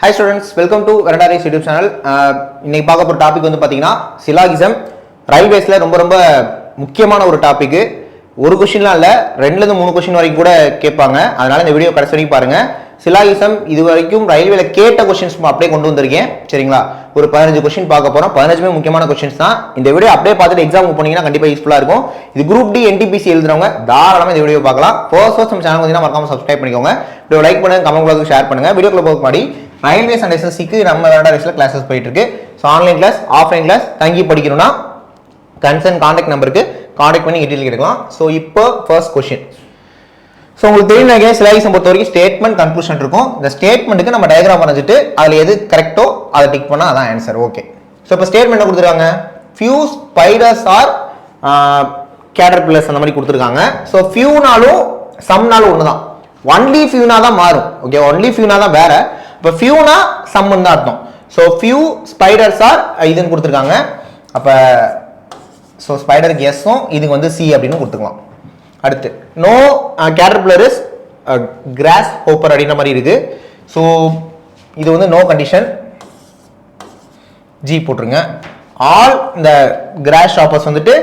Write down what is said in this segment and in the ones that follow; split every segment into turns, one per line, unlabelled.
Hi students, welcome to Veranda Race YouTube channel. இன்னைக்கு பார்க்க போற டாபிக் வந்து பாத்தீங்கன்னா சிலாகிசம் ரயில்வேஸ்ல ரொம்ப முக்கியமான ஒரு டாபிக். ஒரு क्वेश्चनலாம் இல்ல, 2ல இருந்து 3 क्वेश्चन வரைக்கும் கூட கேட்பாங்க. அதனால இந்த வீடியோ கடைசி வரைக்கும் பாருங்க. சிலாகிசம் இது வரைக்கும் ரயில்வேல கேட்ட क्वेश्चंस அப்படியே கொண்டு வந்திருக்கேன். சரிங்களா? ஒரு 15 क्वेश्चन பார்க்க போறோம். 15மே முக்கியமான क्वेश्चंस தான். இந்த வீடியோ அப்படியே பார்த்துட்டு எக்ஸாம் போனீங்கன்னா கண்டிப்பா யூஸ்ஃபுல்லா இருக்கும். இது குரூப் டி NTPC எழுதுறவங்க தாராளமா இந்த வீடியோ பார்க்கலாம். ஃபர்ஸ்ட் நம்ம சேனல் வந்து மறக்காம சப்ஸ்கிரைப் பண்ணிக்கோங்க. வீடியோ லைக் பண்ணுங்க, கமெண்ட் பாக்ஸ்ல ஷேர் பண்ணுங்க. வீடியோக்குள்ள போக முன்னாடி ரயில்வேஸ் அண்ட் SSCக்கு நம்ம வெரண்டா ரேஸ்ல கிளாसेस போயிட்டு இருக்கு. So online class, offline class தங்கி படிக்கணும்னா கன்சர்ன் கான்டாக்ட் நம்பருக்கு கான்டாக்ட் பண்ணி டீடைல் கேட்கலாம். சோ இப்போ ஃபர்ஸ்ட் क्वेश्चन. சோ உங்களுக்கு தெரியுங்க சிலாகிசம் பொறுத்த வரைக்கும் ஸ்டேட்மெண்ட் கன்க்ளூஷன் இருக்கும். இந்த ஸ்டேட்மென்ட்க்கு நம்ம டயகிராம் வரைஞ்சிட்டு அதுல எது கரெக்ட்டோ அதை டிக் பண்ணா அதான் ஆன்சர். ஓகே. சோ இப்போ ஸ்டேட்மென்ட் கொடுத்திருக்காங்க. few spiders are caterpillars அந்த மாதிரி கொடுத்திருக்காங்க. சோ fewனாலும் சம்னாலும் ஒண்ணுதான். only fewனா தான் மாறும். ஓகே, only fewனா தான் வேற. அப்ப fewனா சம் தான் அர்த்தம். சோ few spiders are இதுன்னு கொடுத்திருக்காங்க. அப்ப சோ ஸ்பைடருக்கு எஸ்ஸும் இதுக்கு வந்து சி அப்படின்னு கொடுத்துக்கலாம். அடுத்து நோ caterpillar is grasshopper அப்படின்ற மாதிரி இருக்கு. சோ இது வந்து நோ கண்டிஷன், ஜி போட்டுருங்க. ஆல் இந்த grasshoppers வந்துட்டு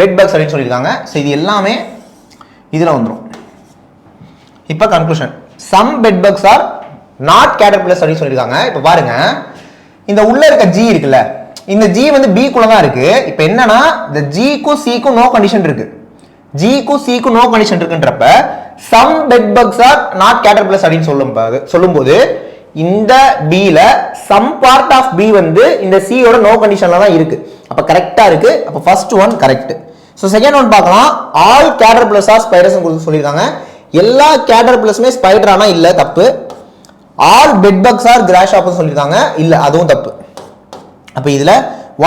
பெட் பக்ஸ் அப்படின்னு சொல்லியிருக்காங்க. சோ இது எல்லாமே இதுல வந்துரும். இப்ப conclusion, some bed bugs are not caterpillars அப்படின்னு சொல்லியிருக்காங்க. இப்ப பாருங்க, இந்த உள்ள இருக்க ஜி இருக்குல்ல, இந்த ஜி வந்து பி குள்ள தான் இருக்கு. இப்ப என்னன்னா இந்த ஜி க்கும் சி க்கும் நோ கண்டிஷன் இருக்கு. ஜி க்கும் சி க்கும் நோ கண்டிஷன் இருக்குன்றப்ப some bed bugs are not caterpillars அப்படின்னு சொல்லும்போது இந்த B ல some part of B வந்து இந்த C யோட நோ கண்டிஷன்ல தான் இருக்கு. அப்ப கரெக்ட்டா இருக்கு. அப்ப first one correct. So second one பார்க்கலாம். all caterpillars are spiders ன்னு சொல்லிருக்காங்க. எல்லா caterpillars-மே ஸ்பைடர் ஆனா இல்ல, தப்பு. all bed bugs are grasshoppers சொல்லிருக்காங்க, இல்ல அதுவும் தப்பு. அப்ப இதுல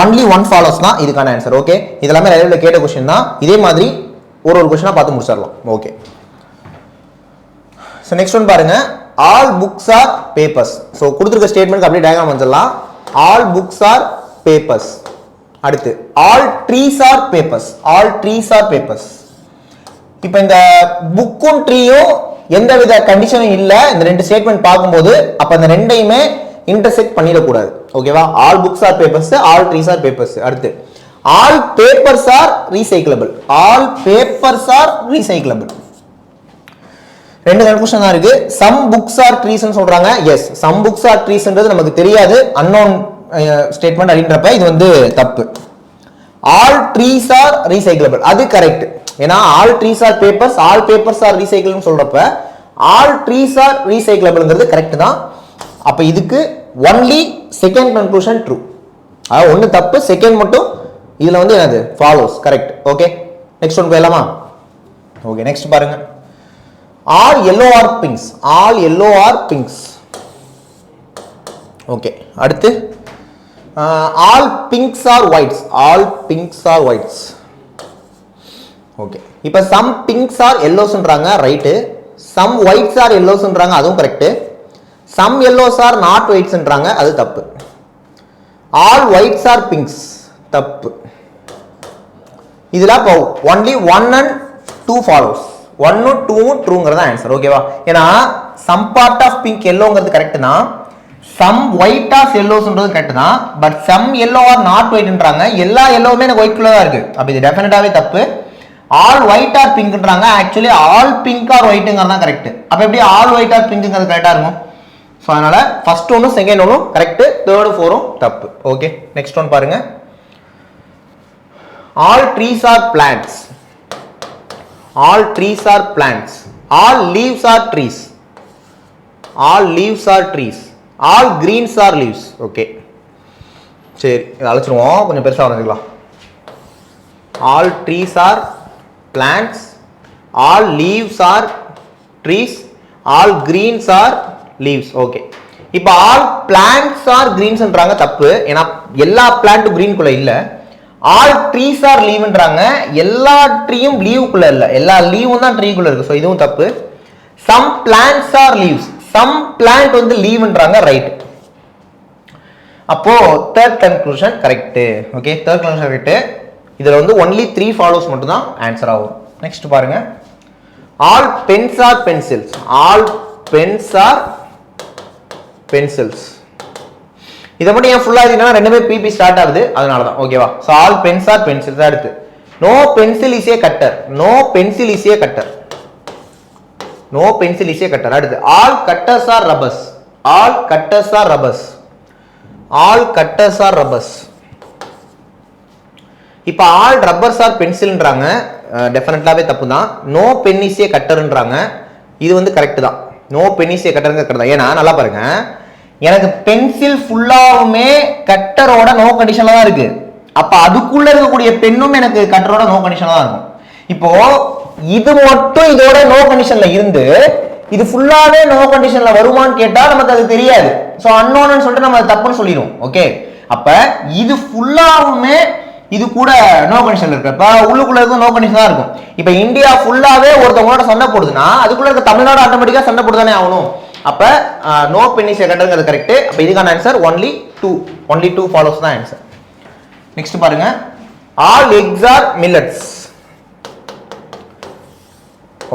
only one follows தான் இதுக்கான ஆன்சர். ஓகே, இதெல்லாம் ரயில்வேல கேட்ட क्वेश्चन தான். இதே மாதிரி ஒரு क्वेश्चन பார்த்து முடிச்சிரலாம். ஓகே. சோ நெக்ஸ்ட் ஒன் பாருங்க. all books are papers. So கொடுத்திருக்க ஸ்டேட்மென்ட்க்கு அப்படியே டயகிராம் வரையலாம். all books are papers. அடுத்து all trees are papers. all trees are papers. இப்போ இந்த புக்கும் ட்ரீயும் எந்தவித கண்டிஷனும் இல்ல இந்த ரெண்டு ஸ்டேட்மென்ட் பாக்கும்போது, அப்ப அந்த ரெண்டையுமே இன்டர்செக்ட் பண்ணிட கூடாது. ஓகேவா? all books are papers, all trees are papers. அடுத்து all papers are recyclable. all papers are recyclable. ரெண்டு கன்க்ளூஷன் தான் இருக்கு. some books are trees ன்னு சொல்றாங்க. Yes, some books are trees ன்றது நமக்கு தெரியாது, unknown ஸ்டேட்மென்ட் அப்படின்றப்ப இது வந்து தப்பு. all trees are recyclable அது கரெக்ட். ஏன்னா all trees are papers, all papers are recyclable ன்னு சொல்றப்ப all trees are recyclableங்கிறது கரெக்ட் தான். அப்ப இதுக்கு only second conclusion true. அதாவது ஒன்னு தப்பு, செகண்ட் மட்டும் இதுல வந்து என்னது follows, correct. Okay, next one போயிடலாமா? ஓகே, நெக்ஸ்ட் பாருங்க. all yellow are pinks. all yellow are pinks. Okay, அடுத்து all pinks are whites. all pinks are whites. Okay, இப்போ some pinks are yellows ன்றாங்க, right. some whites are yellows ன்றாங்க, அதுவும் correct. some yellows are not whites ன்றாங்க, அது தப்பு. all whites are pinks, தப்பு. இதுல இப்போ only 1 and 2 follows. 1 and 2 ட்ரூங்கிறது ஆன்சர். ஓகேவா? ஏன்னா some part of pink yellowங்கிறது கரெக்ட் தான், some white of yellowsன்றது கரெக்ட் தான். But some yellow are not white ன்றாங்க, எல்லா yellowமே எனக்கு white கலரா இருக்கு. அப்ப இது டெஃபினட்டாவே தப்பு. all white are pink ன்றாங்க, ஆக்சுவலி all pink are whiteங்கிறது தான் கரெக்ட். அப்ப எப்படி all white are pinkங்கிறது கரெக்ட்டா இருக்கும்? சோ அதனால ஃபர்ஸ்ட் ஒன்னும் செகண்ட் ஒன்னும் கரெக்ட், தேர்ட் ஃபோரும் தப்பு. ஓகே, நெக்ஸ்ட் ஒன் பாருங்க. all trees are plants. all trees are plants. all leaves are trees. all leaves are trees. all greens are leaves. Okay, சரி இத அழைச்சிருவோம், கொஞ்சம் பெருசா வரைஞ்சிக்கலாம். all trees are plants. all leaves are trees. all greens are leaves. Okay, இப்போ all plants are greens ன்றாங்க, தப்பு. ஏனா எல்லா plant green குள்ள இல்ல. all trees are leaf ன்றாங்க, எல்லா ட்ரீயும் லீவ் குள்ள இல்ல, எல்லா லீவும் தான் ட்ரீ குள்ள இருக்கு. சோ இதுவும் தப்பு. some plants are leaves. some plant வந்து லீவ் ன்றாங்க, ரைட். அப்போ third conclusion correct. Okay, third conclusion correct. இதுல வந்து only 3 follows மட்டும் தான் ஆன்சர் ஆகும். நெக்ஸ்ட் பாருங்க. all pens are pencils. all pens are pencils. இதை மட்டும் ஏன் ஃபுல்லா இருக்குன்னா ரெண்டுமே பிபி ஸ்டார்ட் ஆகுது, அதனால தான். ஓகேவா? So all pens are pencils. அடுத்து no pencil is a cutter. No pencil is a cutter. No pencil is a cutter. அடுத்து all cutters are rubbers. All cutters are rubbers. All cutters are rubbers. இப்போ all rubbers are பென்சில்ன்றாங்க, டெஃபினட்டாவே தப்பு தான். No pen is a கட்டர்ன்றாங்க, இது வந்து correct தான். நோ பென் இஸ் ஏ கட்டருங்க கரெக்ட் தான். ஏன்னா நல்லா பாருங்க, எனக்கு பென்சில் ஃபுல்லாவுமே கட்டரோட நோ கண்டிஷன்ல தான் இருக்கு. அப்ப அதுக்குள்ள இருக்கக்கூடிய பெண்ணும் எனக்கு கட்டரோட நோ கண்டிஷன்ல தான் இருக்கும். இப்போ இது மட்டும் இதோட நோ கண்டிஷன்ல இருந்து இது ஃபுல்லாவே நோ கண்டிஷன்ல வருமான்னு கேட்டா நமக்கு அது தெரியாது. சோ அன்னோன்னு சொல்லிட்டு நம்ம தப்புன்னு சொல்லிடுவோம். ஓகே, அப்ப இது ஃபுல்லாவுமே இது கூட நோ கண்டிஷன் இருக்கு. இப்ப உள்ளுக்குள்ள இருக்க நோ கண்டிஷன் தான் இருக்கும். இப்ப இந்தியா ஃபுல்லாவே ஒருத்தவங்களோட சண்டை போடுதுன்னா அதுக்குள்ள இருக்க தமிழ்நாடு ஆட்டோமேட்டிக்கா சண்டை போடுதானே ஆகணும். அப்ப நோ பென் இஸ் ஏ கட்டர்ங்கிறது கரெக்ட். அப்ப இதுக்கான ஆன்சர் ஒன்லி 2. ஒன்லி 2 ஃபாலோஸ் தான் ஆன்சர். நெக்ஸ்ட் பாருங்க, all x are millets.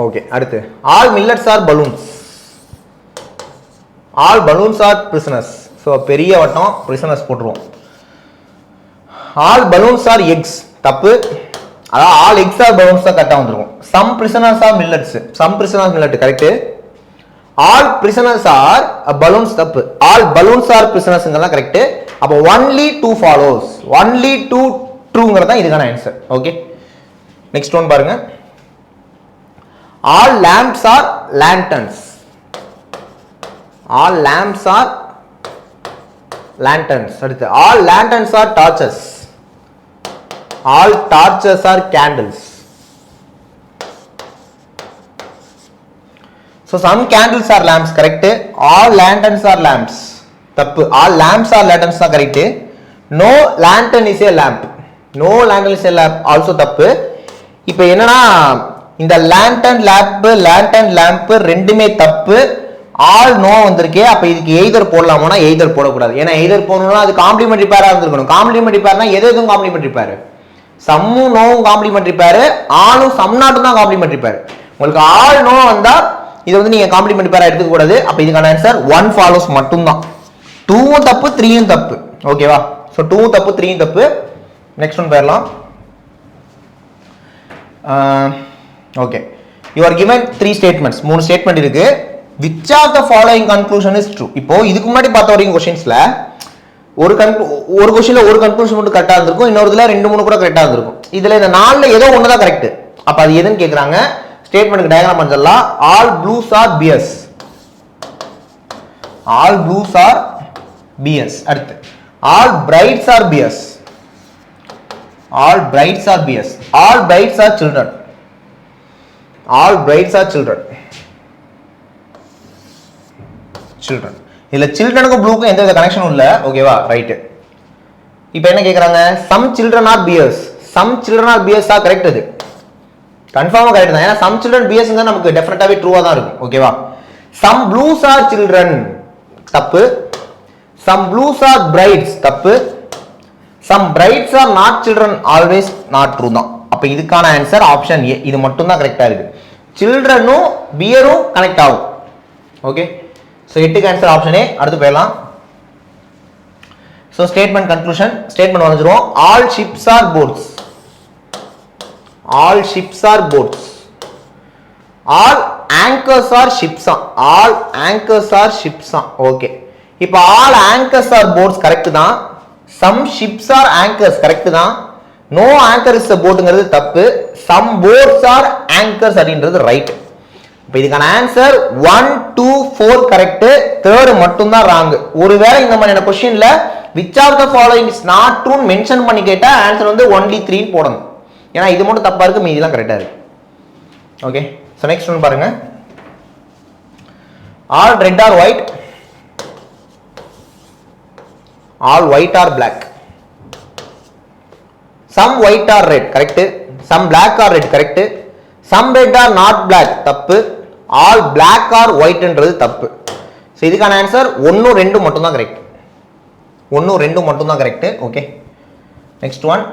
Okay, அடுத்து all millets are balloons. All balloons are prisoners. So பெரிய வட்டம் பிரிசனர்ஸ் போட்டுருவோம். ஆல் பலூன்ஸ் ஆர் எக்ஸ் தப்பு. அதாவது ஆல் எக்ஸ் ஆர் பலூன்ஸ் தான் கரெக்டாக வந்துருக்கும். Some prisoners are millets. Some prisoners millet correct. All prisoners are balloons தப்பு. ஆல் பலூன்ஸ் ஆர் பிரிசனர்ஸ்ங்கலாம் கரெக்ட். அப்போ ஒன்லி 2 ஃபாலோஸ். ஒன்லி 2 ட்ரூங்கிறது தான் இதுக்கான ஆன்சர். ஓகே, நெக்ஸ்ட் ஒன் பாருங்க, all lamps are lanterns. All lamps are lanterns. அடுத்து all lanterns are torches. All torches are candles. So some candles are lamps correct. All lanterns are lamps தப்பு. all lamps are lanterns தான் correct. no lantern is a lamp. no lantern is a lamp also தப்பு. இப்போ என்னன்னா இந்த lantern lamp ரெண்டுமே தப்பு. All know வந்திருக்கே. அப்ப இதுக்கு எய்தர் போடலாமோனா எய்தர் போடக்கூடாது. ஏன்னா எய்தர் போடணும்னா அது காம்ப்ளிமெண்டரி பேரா இருந்திருக்கணும். காம்ப்ளிமெண்டரி பேர்னா எதுவும் காம்ப்ளிமெண்டரி பேர். சம்மும் நோவும் காம்ப்ளிமெண்டரி பேர், ஆலும் சம் நாட்டும் தான் காம்ப்ளிமெண்டரி பேர். உங்களுக்கு ஆல் நோ வந்தா இது வந்து நீங்க காம்ப்ளிமெண்டரி பேரா எடுத்துக்க கூடாது. அப்ப இதுக்கான ஆன்சர் 1 ஃபாலோஸ் மட்டும் தான். 2ம் தப்பு 3ம் தப்பு. ஓகேவா? சோ 2ம் தப்பு 3ம் தப்பு. நெக்ஸ்ட் ஒன் போயிடலாம். Okay, you are given 3 statements. 3 statement இருக்கு. which of the following conclusion is true? இப்போ இதுக்கு முன்னாடி பார்த்த வரைக்கும் क्वेश्चंसல ஒரு क्वेश्चनல ஒரு கன்க்ளூஷன் மட்டும் கரெக்ட்டா இருந்திருக்கும், இன்னொருதுல 2-3 கூட கரெக்ட்டா இருந்திருக்கும். இதுல இந்த 4ல ஏதோ ஒன்னு தான் கரெக்ட். அப்ப அது எதுன்னு கேக்குறாங்க. ஸ்டேட்மென்ட்க்கு டயகிராம் பண்ணலாம். all blues are bears. all blues are bears. அடுத்து all brides are bears. all brides are bears. all brides are children. all brides are children. children. இதுல சில்ட்ரனுக்கும் ப்ளூக்கும் எந்த வித கனெக்ஷனும் இல்ல. ஓகேவா? ரைட். இப்போ என்ன கேக்குறாங்க, some children are bears. some children are bears ஆ கரெக்ட். அது கன்ஃபார்மா கரெக்ட் தான். ஏன்னா some children bearsங்க நமக்கு டெஃபினட்டாவே ட்ரூவா தான் இருக்கும். ஓகேவா? some blues are children தப்பு. some blues are brides தப்பு. some brides are not children always not true தான். அப்ப இதுக்கான ஆன்சர் ஆப்ஷன் ஏ. இது மட்டும் தான் கரெக்ட்டா இருக்கு. childrenனும் பியரும் கனெக்ட் ஆகும். ஓகே, சோ 8க்கு ஆன்சர் ஆப்ஷன் ஏ. அடுத்து போயிடலாம். So statement conclusion. ஸ்டேட்மென்ட் வந்துரும். all ships are boats. all ships are boats. all anchors are ships. all anchors are ships. Okay, இப்போ all anchors are boats correct தான். some ships are anchors correct தான். no anchor is a boatங்கிறது தப்பு. some boats are anchors அப்படின்றது right. இப்போ இதுக்கான answer 1 2 4 correct. 3rd மட்டும் தான் wrong. ஒருவேளை இந்த மாதிரியான क्वेश्चनல which of the following is not true mention பண்ணி கேட்டா ஆன்சர் வந்து only 3 போடணும். ஏன்னா இது மட்டும் தப்பா இருக்கு, மீதிலாம் கரெக்ட்டா இருக்கு. ஓகே, சோ நெக்ஸ்ட் ஒன் பாருங்க. all red or white. all white or black. some white or red correct. some black or red correct. some red or not black தப்பு. all black or white என்றது தப்பு. So இதுக்கான answer 1 2 மட்டும் தான் correct. 1 2 மட்டும் தான் correct. Okay, next one.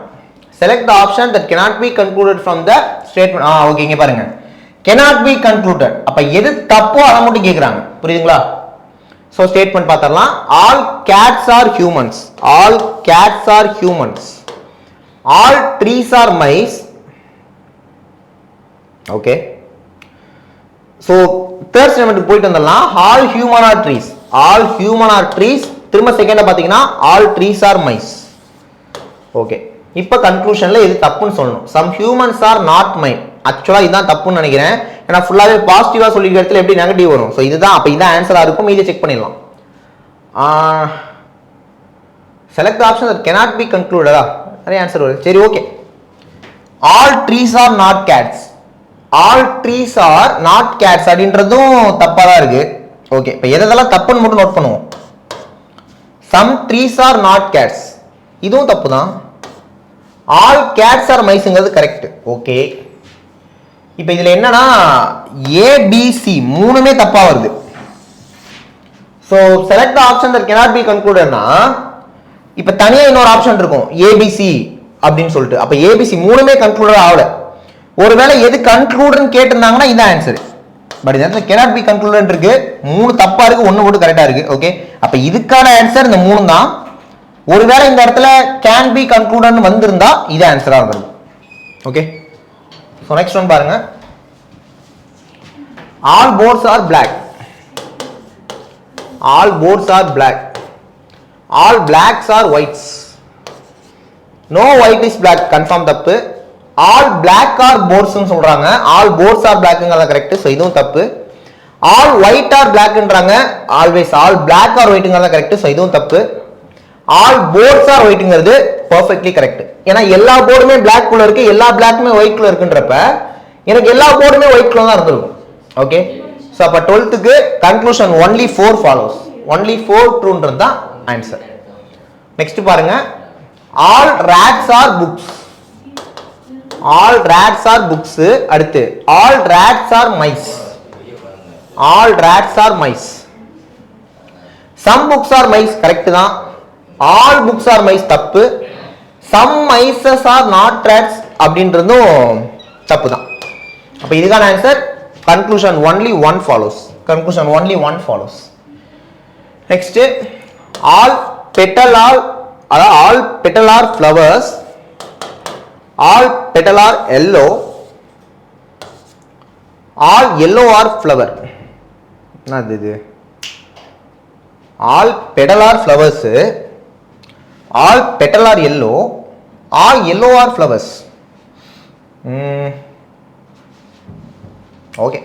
select the option that cannot be concluded from the statement. Okay, இங்க பாருங்க, cannot be concluded. அப்ப எது தப்போ அத மட்டும் கேக்குறாங்க. புரியுதுங்களா? ஸோ ஸ்டேட்மெண்ட் பார்த்தரலாம். All cats are humans. All cats are humans. All trees are mice. Okay. So third ஸ்டேட்மெண்ட்டுக்கு போயிட்டு வந்துடலாம். All human are trees. All human are trees. திரும்ப செகண்டா பார்த்தீங்கன்னா all trees are mice. Okay. இப்போ கன்க்ளூஷன்ல இது தப்புன்னு சொல்லணும். Some humans are not mind. ஆக்சுவலா இதுதான் தப்புன்னு நினைக்கிறேன். ஏன்னா ஃபுல்லாவே பாசிட்டிவா சொல்லிக்கிற இடத்துல எப்படி நெகட்டிவ் வரும். ஸோ இதுதான் அப்போ இதான் ஆன்சரா இருக்கும். இதை செக் பண்ணிடலாம். Select option that cannot be concluded. நிறைய ஆன்சர் வருது. சரி okay. All trees are not cats. All trees are not cats அப்படின்றதும் தப்பா தான் இருக்கு. ஓகே. இப்போ எதெல்லாம் தப்புன்னு மட்டும் நோட் பண்ணுவோம். Some trees are not cats இதுவும் தப்பு தான். ஆல் கேட்ஸ் ஆர் மைஸ்ங்கிறது கரெக்ட். ஓகே. இப்போ இதுல என்னன்னா ஏபிசி மூணுமே தப்பா வருது. So select the option that cannot be concludedனா இப்போ தனியா இன்னொரு ஆப்ஷன் இருக்கும் ஏபிசி அப்படின்னு சொல்லிட்டு. அப்போ ஏபிசி மூணுமே கன்க்ளூடட் ஆகல. ஒருவேளை எது கன்க்ளூடட்னு கேட்டிருந்தாங்கன்னா இதான் ஆன்சர். பட் இந்த cannot be concluded இருக்கு. மூணு தப்பா இருக்கு, ஒன்னு மட்டும் கரெக்டா இருக்கு. ஓகே. அப்ப இதுக்கான ஆன்சர் இந்த மூணு தான். ஒருவேளை இந்த இடத்துல கேன் பி கன்க்ளூடட்னு வந்திருந்தா இது ஆன்சரா வரும். ஓகே. ஸோ நெக்ஸ்ட் ஒன் பாருங்க. All boards are black. All boards are black. All blacks are whites. No white is black confirm தப்பு. ஆல் பிளாக் ஆர் போர்ட்ஸ் சொல்றாங்க. ஆல் போர்ட்ஸ் ஆர் பிளாக்ங்கிறத கரெக்ட். ஸோ இதுவும் தப்பு. ஆல் ஒயிட் ஆர் பிளாக்ன்றாங்க. Always all black are ஒயிட்ங்கிறத correct. So இதுவும் தப்பு. All boards are ஒயிட்ங்கிறது பெர்ஃபெக்ட்லி கரெக்ட். ஏன்னா எல்லா போர்டுமே பிளாக் குள்ள இருக்கு, எல்லா பிளாக்குமே ஒயிட் குள்ள இருக்குன்றப்ப எனக்கு எல்லா போர்டுமே ஒயிட் குள்ள தான் இருந்திருக்கும். ஓகே. ஸோ அப்போ 12க்கு கன்க்ளூஷன் ஒன்லி 4 ஃபாலோஸ். ஒன்லி 4 ட்ரூன்றது தான் ஆன்சர். நெக்ஸ்ட் பாருங்க. All rats are books. All rats are books. அடுத்து all rats are mice. All rats are mice. Some books are mice correct தான். ஆல் புக்ஸ் ஆர் மைஸ் தப்பு. Some mices are not rats அப்படின்றதும் தப்பு தான். அப்ப இதுக்கான answer conclusion only 1 follows. Conclusion only 1 follows. Next all petal all அதாவது all petal are flowers. All petal are yellow. All yellow are flower. என்னது இது? All petal are flowers. All petal are yellow. All yellow are flowers. Okay.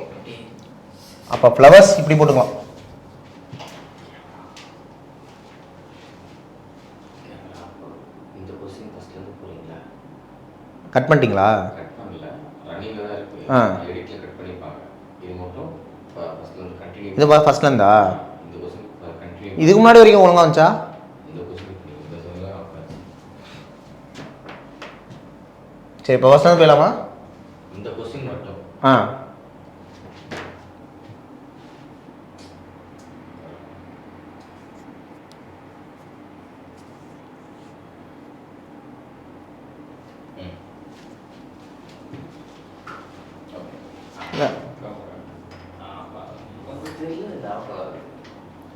அப்ப flowers இப்படி போட்டுக்கலாம். Cut பண்ணிட்டீங்களா? இது ஃபர்ஸ்ட்ல இருந்தா இதுக்கு முன்னாடி வரைக்கும் ஒழுங்கா வந்துச்சா? சரி இப்போ ஃபர்ஸ்ட்ல போயிடலாமா? இந்த क्वेश्चन மட்டும்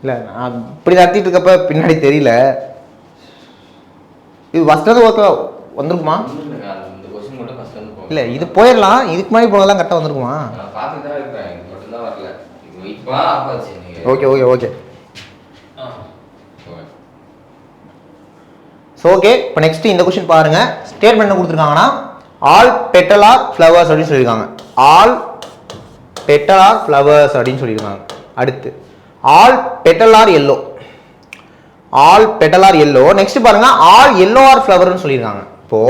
இல்லை நான் இப்படி நடத்திட்டு இருக்கப்ப பின்னாடி தெரியல. இது ஃபர்ஸ்ட் ஓகே வந்திருக்குமா? இல்லை இது போயிடலாம். இதுக்கு முன்னாடி போனதெல்லாம் கரெக்டாக வந்திருக்குமா? Okay okay okay. So okay. இப்போ நெக்ஸ்ட் இந்த கொஸ்டின் பாருங்க. ஸ்டேட்மெண்ட் என்ன கொடுத்துருக்காங்கன்னா ஆல் பெட்டல் ஆர் ஃப்ளவர்ஸ் அப்படின்னு சொல்லியிருக்காங்க. ஆல் பெட்டல் ஆர் ஃப்ளவர்ஸ் அப்படின்னு சொல்லியிருக்காங்க. அடுத்து all petal are yellow. All petal are yellow. Next பாருங்க ஆல் எல்லோ ஆர் ஃப்ளவர்னு சொல்லியிருக்காங்க. இப்போ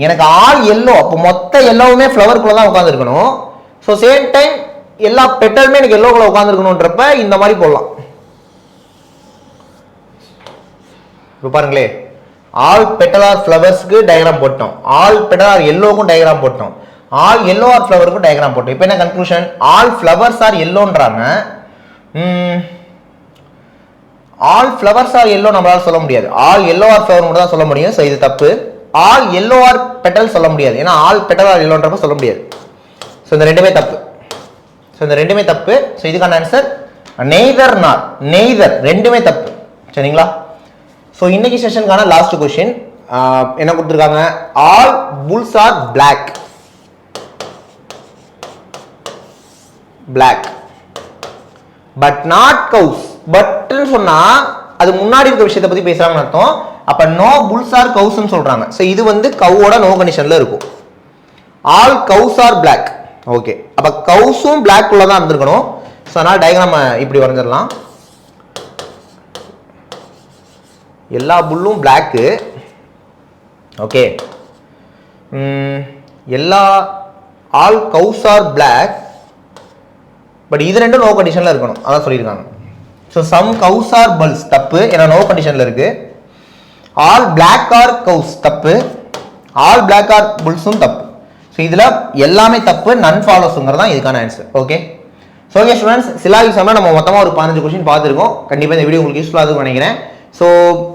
எனக்கு ஆல் எல்லோ, அப்போ மொத்த எல்லோவுமே ஃப்ளவருக்குள்ள தான் உட்காந்துருக்கணும். ஸோ சேம் டைம் எல்லா பெட்டலுமே எனக்கு எல்லோக்குள்ள உட்காந்துருக்கணுன்றப்ப இந்த மாதிரி போடலாம். இப்போ பாருங்களே ஆல் பெட்டல் ஆர் ஃப்ளவர்ஸ்க்கு டயக்ராம் போட்டோம். ஆல் பெட்டல் ஆர் எல்லோக்கும் டயக்ராம் போட்டோம். ஆல் எல்லோ ஆர் ஃப்ளவருக்கும் டயக்ராம் போட்டோம். இப்போ என்ன கன்க்ளூஷன்? ஆல் ஃப்ளவர்ஸ் ஆர் எல்லோன்றாங்க. ஆல் ஃப்ளவர்ஸ் ஆர் எல்லோ நம்மளால சொல்ல முடியாது. ஆல் எல்லோ ஆர் ஃப்ளவர் மட்டும் தான் சொல்ல முடியும். ஸோ இது தப்பு. ஆல் எல்லோ ஆர் பெட்டல் சொல்ல முடியாது. ஏன்னா ஆல் பெட்டல் ஆர் எல்லோன்றப்ப சொல்ல முடியாது. ஸோ இந்த ரெண்டுமே தப்பு. ஸோ இந்த ரெண்டுமே தப்பு. ஸோ இதுக்கான ஆன்சர் நெய்தர் நாட், நெய்தர் ரெண்டுமே தப்பு. சரிங்களா? ஸோ இன்னைக்கு செஷனுக்கான லாஸ்ட் கொஸ்டின் என்ன கொடுத்துருக்காங்க? All bulls are black. Black but not cows. பட்னு சொன்னா அது முன்னாடி இருக்க விஷயத்தை பத்தி பேசுறாங்கன்னு அர்த்தம். அப்ப நோ புல்ஸ் ஆர் கவுஸ்ன்னு சொல்றாங்க. ஸோ இது வந்து கவோட நோ கண்டிஷன்ல இருக்கும். All cows are black. Okay, அப்ப கவுஸும் பிளாக் உள்ள தான் இருந்திருக்கணும். ஸோ அதனால டயக்ராம் இப்படி வரைஞ்சிடலாம். எல்லா புல்லும் பிளாக்கு. ஓகே, எல்லா all cows are black but இது ரெண்டும் நோ கண்டிஷன்ல இருக்கணும். அதான் சொல்லியிருக்காங்க. ஸோ சம் கவுஸ் ஆர் பல்ஸ் தப்பு, ஏன்னா நோ கண்டிஷன்ல இருக்கு. ஆல் பிளாக் ஆர் கவுஸ் தப்பு, ஆல் பிளாக் ஆர் புல்ஸும் தப்பு. ஸோ இதில் எல்லாமே தப்பு, நன் ஃபாலோஸுங்கிறது தான் இதுக்கான answer. Okay, so okay students, சிலாகிசம்ல நம்ம மொத்தமாக ஒரு 15 கொஸ்டின் பார்த்துருக்கோம். கண்டிப்பாக இந்த வீடியோ உங்களுக்கு யூஸ்ஃபுல்லாக இருக்கும்னு நினைக்கிறேன். ஸோ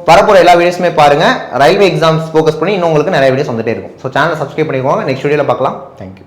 வரப்போகிற எல்லா வீடியோஸுமே பாருங்கள். ரயில்வே எக்ஸாம்ஸ் ஃபோக்கஸ் பண்ணி இன்னும் உங்களுக்கு நிறைய வீடியோஸ் வந்துட்டே இருக்கும். ஸோ சேனலை சப்ஸ்கிரைப் பண்ணிக்கோங்க. நெக்ஸ்ட் வீடியோவில் பார்க்கலாம். தேங்க்யூ.